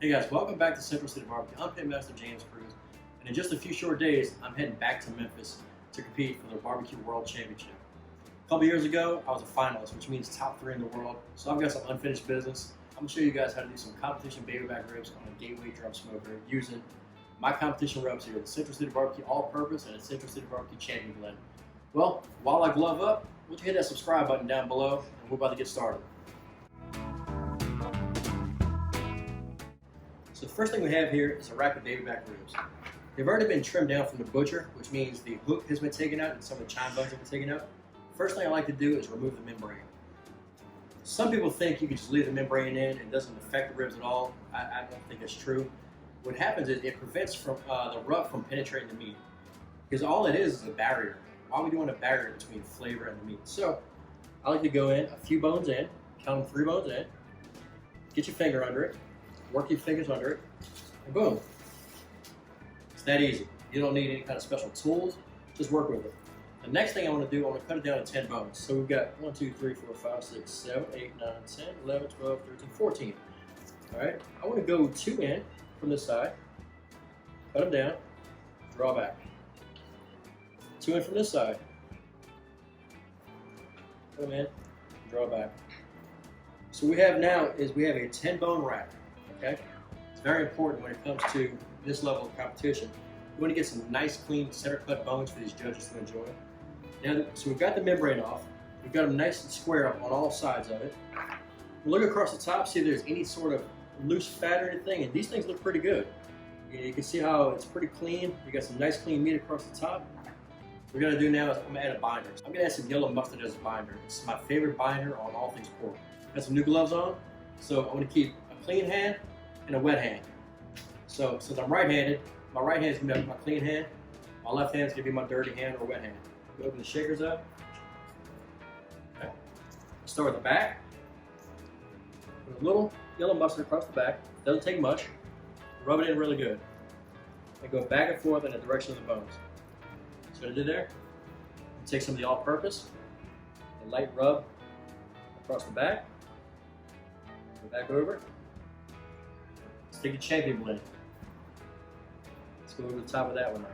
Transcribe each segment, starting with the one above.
Hey guys, welcome back to Central City Barbecue. I'm Pitmaster James Cruz, and in just a few short days, I'm heading back to Memphis to compete for the Barbecue World Championship. A couple years ago, I was a finalist, which means top 3 in the world, so I've got some unfinished business. I'm going to show you guys how to do some competition baby back ribs on a Gateway drum smoker using my competition rubs here, the Central City Barbecue All-Purpose and the Central City Barbecue Champion Blend. Well, while I glove up, would you hit that subscribe button down below, and we're about to get started. So the first thing we have here is a rack of baby back ribs. They've already been trimmed down from the butcher, which means the hook has been taken out and some of the chine bones have been taken out. First thing I like to do is remove the membrane. Some people think you can just leave the membrane in and it doesn't affect the ribs at all. I don't think that's true. What happens is it prevents the rub from penetrating the meat, because all it is a barrier. Why are we doing a barrier between flavor and the meat? So I like to go in a few bones in, count them 3 bones in, get your finger under it, work your fingers under it, and boom. It's that easy. You don't need any kind of special tools, just work with it. The next thing I want to do, I want to cut it down to 10 bones. So we've got 1, 2, 3, 4, 5, 6, 7, 8, 9, 10, 11, 12, 13, 14. All right, I want to go 2 in from this side, cut them down, draw back. 2 in from this side, put them in, draw back. So what we have now is we have a 10 bone rack. Okay, it's very important when it comes to this level of competition. We want to get some nice, clean, center cut bones for these judges to enjoy. Now, so we've got the membrane off. We've got them nice and square up on all sides of it. Look across the top, see if there's any sort of loose fat or anything, and these things look pretty good. You can see how it's pretty clean. You got some nice, clean meat across the top. What we're gonna do now is I'm gonna add a binder. I'm gonna add some yellow mustard as a binder. It's my favorite binder on all things pork. Got some new gloves on, so I'm gonna keep a clean hand and a wet hand. So since I'm right-handed, my right hand is gonna be my clean hand. My left hand is gonna be my dirty hand or wet hand. Open the shakers up. Okay. Start with the back. Put a little yellow mustard across the back. Doesn't take much. Rub it in really good. And go back and forth in the direction of the bones. So what I did there, take some of the all-purpose, a light rub across the back, go back over. Let's take a champion blend. Let's go over the top of that one now.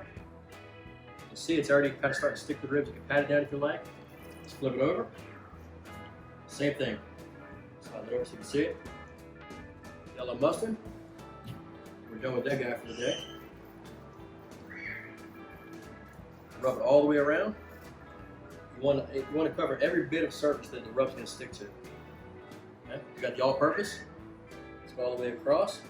You see it's already kind of starting to stick to the ribs. You can pat it down if you like. Let's flip it over. Same thing. Slide it over so you can see it. Yellow mustard. We're done with that guy for the day. Rub it all the way around. You want to cover every bit of surface that the rub's going to stick to. Okay? You got the all-purpose. Let's go all the way across.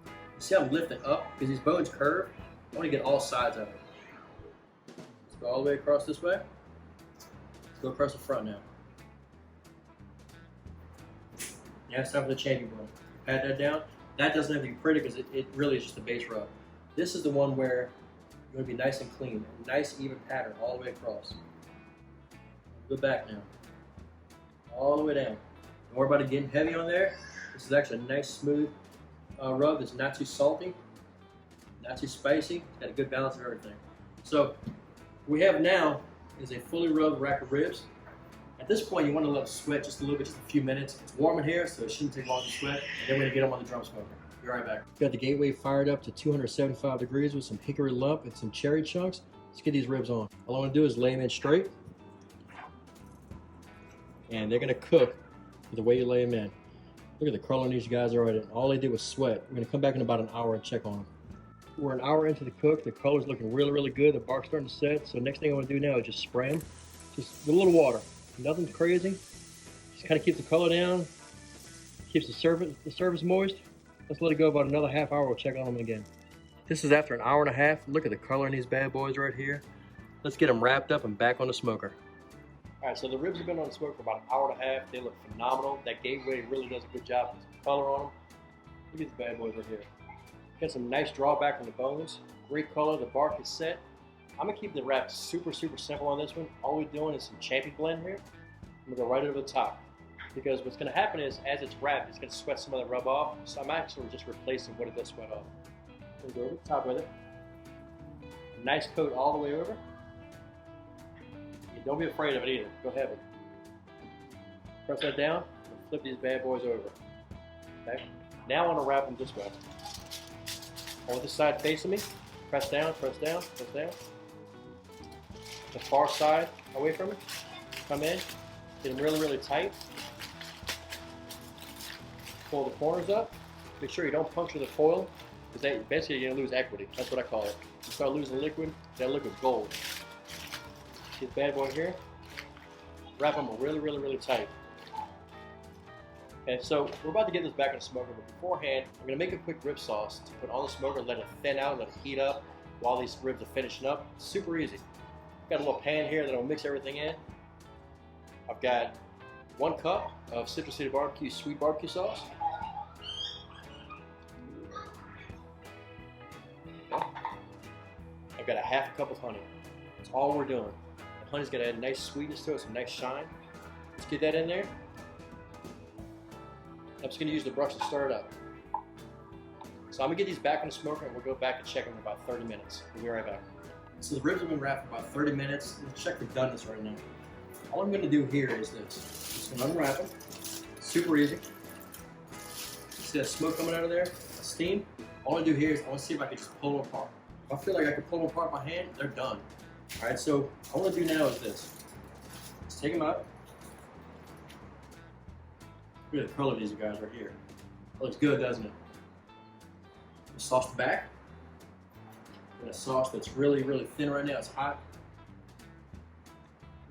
You see I'm lifting up because these bones curve. I want to get all sides of it. Let's go all the way across this way. Let's go across the front now. Now it's time for the champion blend. Pat that down. That doesn't have to be pretty because it really is just a base rub. This is the one where you're going to be nice and clean, a nice even pattern all the way across. Go back now, all the way down. Don't worry about it getting heavy on there. This is actually a nice smooth rub that's not too salty, not too spicy. It's got a good balance of everything. So what we have now is a fully rubbed rack of ribs. At this point, you want to let it sweat just a little bit, just a few minutes. It's warm in here, so it shouldn't take long to sweat. And then we're going to get them on the drum smoker. Be right back. Got the Gateway fired up to 275 degrees with some hickory lump and some cherry chunks. Let's get these ribs on. All I want to do is lay them in straight. And they're going to cook the way you lay them in. Look at the color on these guys already. All they did was sweat. We're going to come back in about an hour and check on them. We're an hour into the cook. The color's looking really, really good. The bark's starting to set. So next thing I want to do now is just spray them. Just with a little water. Nothing crazy. Just kind of keeps the color down. Keeps the surface moist. Let's let it go about another half hour. We'll check on them again. This is after an hour and a half. Look at the color in these bad boys right here. Let's get them wrapped up and back on the smoker. All right, so the ribs have been on the smoker for about an hour and a half. They look phenomenal. That Gateway really does a good job with the color on them. Look at these bad boys right here. Got some nice drawback on the bones. Great color. The bark is set. I'm gonna keep the wrap super, super simple on this one. All we're doing is some champion blend here. I'm gonna go right over the top. Because what's going to happen is, as it's wrapped, it's going to sweat some of the rub off. So I'm actually just replacing what it does sweat off. So go over the top with it. Nice coat all the way over. And don't be afraid of it either. Go heavy. Press that down and flip these bad boys over. Okay? Now I want to wrap them this way. I want this side facing me. Press down, press down, press down. The far side away from it. Come in. Get them really, really tight. Pull the corners up. Make sure you don't puncture the foil, because basically you're going to lose equity. That's what I call it. You start losing liquid, that liquid's gold. See the bad boy here? Wrap them really, really, really tight. Okay, so we're about to get this back in the smoker, but beforehand, I'm going to make a quick rib sauce to put on the smoker, let it thin out, let it heat up while these ribs are finishing up. Super easy. Got a little pan here that I'll mix everything in. I've got 1 cup of Citrus City Barbecue sweet barbecue sauce. I've got a half a cup of honey. That's all we're doing. The honey's got to add a nice sweetness to it, some nice shine. Let's get that in there. I'm just going to use the brush to stir it up. So I'm going to get these back in the smoker and we'll go back and check them in about 30 minutes. We'll be right back. So the ribs have been wrapped for about 30 minutes. Let's check for doneness right now. All I'm going to do here is this. Just going to unwrap them. Super easy. See that smoke coming out of there? That steam? All I do here is I want to see if I can just pull them apart. If I feel like I can pull them apart by hand, they're done. Alright, so all I want to do now is this. Just take them out. Look at the curl of these guys right here. It looks good, doesn't it? Sauce the back. And a sauce that's really, really thin right now. It's hot.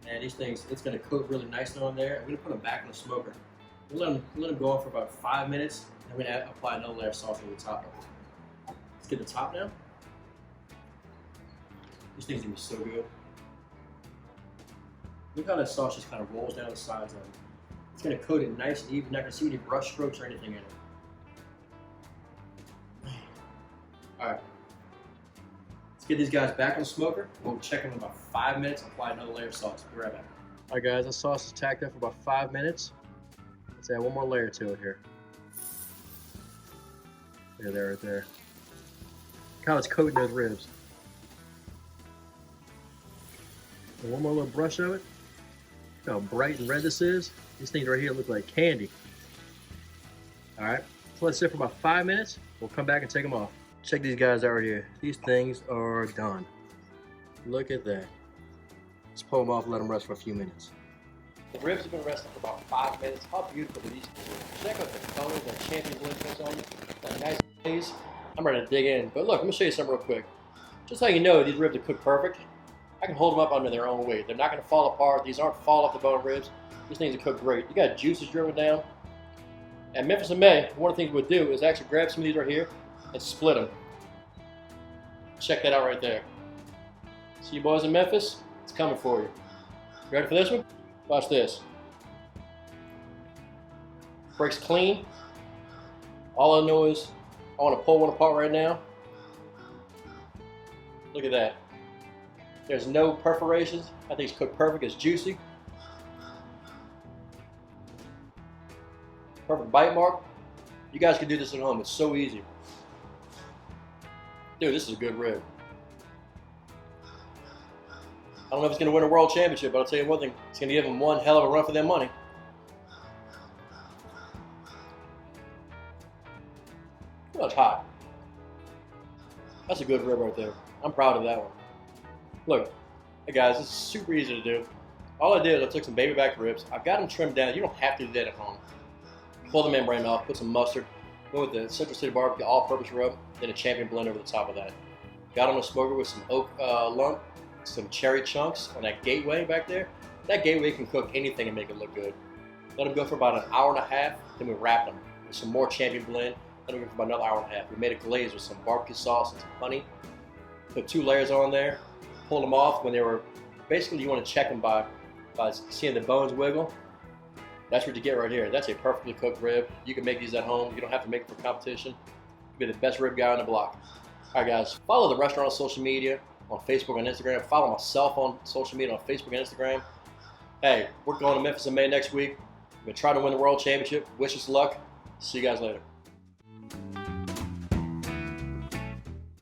And these things, it's going to cook really nicely on there. I'm going to put them back in the smoker. We'll let them go on for about 5 minutes. And I'm going to apply another layer of sauce over the top of it. Let's get the top now. These things are going to be so good. Look how that sauce just kind of rolls down the sides of it. It's going to coat it nice and even. You're not going to see any brush strokes or anything in it. Alright. Let's get these guys back on the smoker. We'll check them in about 5 minutes. Apply another layer of sauce. Be right back. Alright guys, the sauce is tacked up for about 5 minutes. Let's add one more layer to it here. There, right there. Look how it's coating those ribs. And one more little brush of it. Look how bright and red this is. These things right here look like candy. Alright, so let's sit for about 5 minutes. We'll come back and take them off. Check these guys out right here. These things are done. Look at that. Let's pull them off and let them rest for a few minutes. The ribs have been resting for about 5 minutes. How beautiful are these things? Check out the colors that Champion Blend puts on them. That nice glaze. I'm ready to dig in. But look, let me show you something real quick. Just so you know, these ribs are cooked perfect. I can hold them up under their own weight. They're not going to fall apart. These aren't fall off the bone ribs. These things are cooked great. You got juices driven down. At Memphis in May, one of the things we'll do is actually grab some of these right here and split them. Check that out right there. See you boys in Memphis? It's coming for you. Ready for this one? Watch this. Breaks clean. All I know is I want to pull one apart right now. Look at that. There's no perforations. I think it's cooked perfect. It's juicy. Perfect bite mark. You guys can do this at home. It's so easy. Dude, this is a good rib. I don't know if it's going to win a world championship, but I'll tell you one thing. It's going to give them one hell of a run for their money. Oh, it's hot. That's a good rib right there. I'm proud of that one. Look, hey guys, this is super easy to do. All I did is I took some baby back ribs. I've got them trimmed down. You don't have to do that at home. Pull the membrane off, put some mustard, go with the Citrus City Barbecue all-purpose rub, then a Champion Blend over the top of that. Got on the smoker with some oak lump, some cherry chunks on that gateway back there. That gateway can cook anything and make it look good. Let them go for about an hour and a half, then we wrap them with some more Champion Blend. Let them go for about another hour and a half. We made a glaze with some barbecue sauce and some honey. Put 2 layers on there. Pulled them off when they were, basically you want to check them by seeing the bones wiggle. That's what you get right here. That's a perfectly cooked rib. You can make these at home. You don't have to make it for competition. You'll be the best rib guy on the block. All right, guys. Follow the restaurant on social media, on Facebook and Instagram. Follow myself on social media, on Facebook and Instagram. Hey, we're going to Memphis in May next week. We're going to try to win the world championship. Wish us luck. See you guys later.